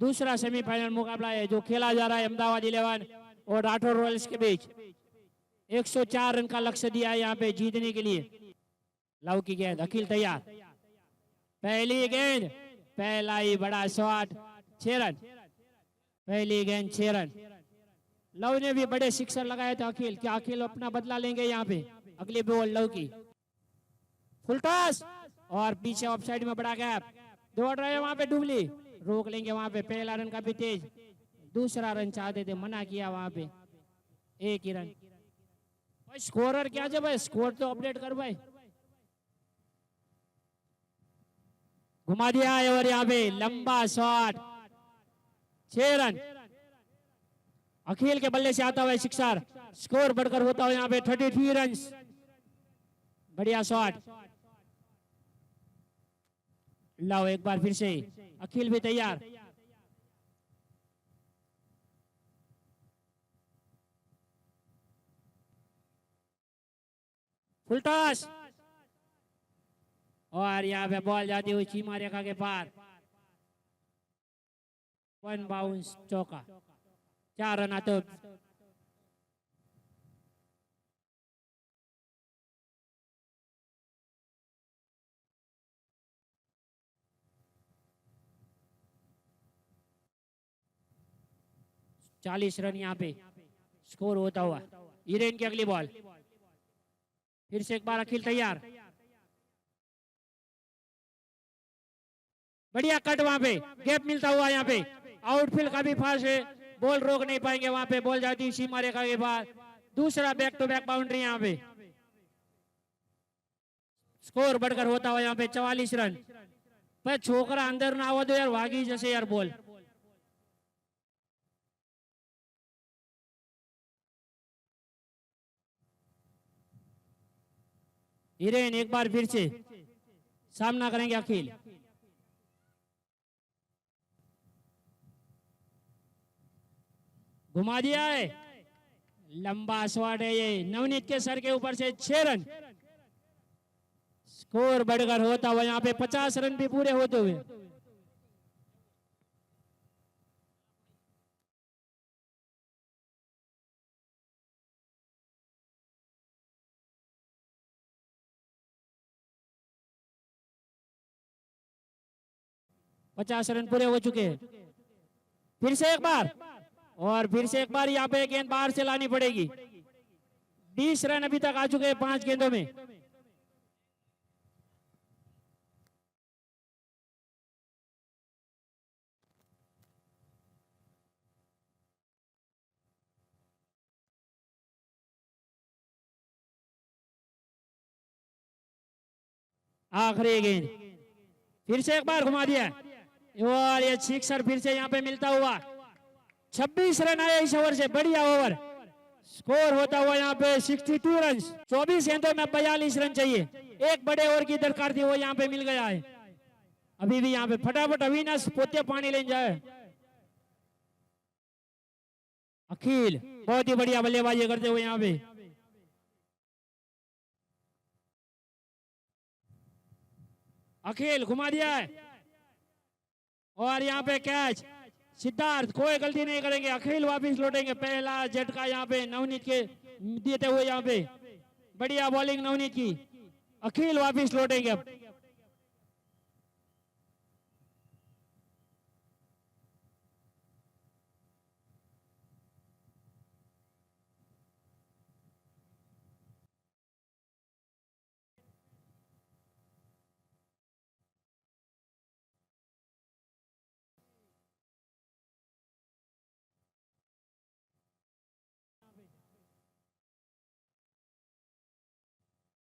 दूसरा सेमीफाइनल मुकाबला है जो खेला जा रहा है अहमदाबाद 11 और राठौर रॉयल्स के बीच। 104 रन का लक्ष्य दिया है यहाँ पे जीतने के लिए। लव की गेंद, अखिल तैयार, पहली गेंद, पहला ही बड़ा शॉट, 6 रन, पहली गेंद 6 रन। लव ने भी बड़े सिक्सर लगाए थे अखिल, क्या अखिल अपना बदला लेंगे यहाँ पे? अगली बॉल लव की, फुल टॉस और पीछे ऑफ साइड में बड़ा गैप, दौड़ रहे हैं वहां पे डुबली, रोक लेंगे वहां पे। पहला रन का भी तेज, दूसरा रन चाहते थे, मना किया वहां पे, 1 ही रन। भाई स्कोरर क्या जब है, स्कोर तो अपडेट कर भाई। घुमा दिया है और यहाँ पे लंबा शॉट, 6 रन। अखिल के बल्ले से आता हुआ सिक्सर, स्कोर बढ़कर होता हुआ यहाँ पे 33 रन। बढ़िया शॉट। लाओ एक बार फिर से, अखिल भी तैयार, फुल टॉस और यहाँ पे बॉल जाती हुई सीमा रेखा के पार, 1 बाउंस, चौका, 4 रन आते। चालीस रन यहाँ पे स्कोर होता हुआ। ईरेन की अगली बॉल, फिर से एक बार अखिल तैयार, बढ़िया कट, वहां पे गैप मिलता हुआ यहाँ पे, आउटफील्ड काफी फास्ट है, बॉल रोक नहीं पाएंगे वहां पे, बॉल जाती सीमा रेखा के बाद, दूसरा बैक टू बैक बाउंड्री यहाँ पे, स्कोर बढ़कर होता हुआ यहाँ पे 44 रन। पर छोकरा अंदर ना आवा दो यार, वागी जैसे यार बॉल। हिरेन एक बार फिर से सामना करेंगे अखिल, घुमा दिया है, लंबा शॉट है ये, नवनीत के सर के ऊपर से 6 रन। स्कोर बढ़कर होता हुआ यहाँ पे 50 रन भी पूरे होते हुए। पचास रन पूरे हो चुके हैं। फिर से एक बार और फिर से एक बार यहाँ पे गेंद बाहर से लानी पड़ेगी। 20 रन अभी तक आ चुके हैं 5 गेंदों में। आखिरी गेंद, फिर से एक बार घुमा दिया और ये सिक्सर फिर से यहाँ पे मिलता हुआ। 26 रन आए इस ओवर से, बढ़िया ओवर। स्कोर होता हुआ यहाँ पे 62 रन। 24 गेंदों में 42 रन चाहिए, एक बड़े ओवर की दरकार थी, वो यहाँ पे मिल गया है। अभी भी यहाँ पे फटाफट अविनाश पोते पानी ले जाए। अखिल बहुत ही बढ़िया बल्लेबाजी करते हुए यहाँ पे, अखिल घुमा दिया है और यहाँ पे कैच। सिद्धार्थ कोई गलती नहीं करेंगे, अखिल वापिस लौटेंगे। पहला झटका यहाँ पे नवनीत के देते हुए, यहाँ पे बढ़िया बॉलिंग नवनीत की, अखिल वापिस लौटेंगे अब।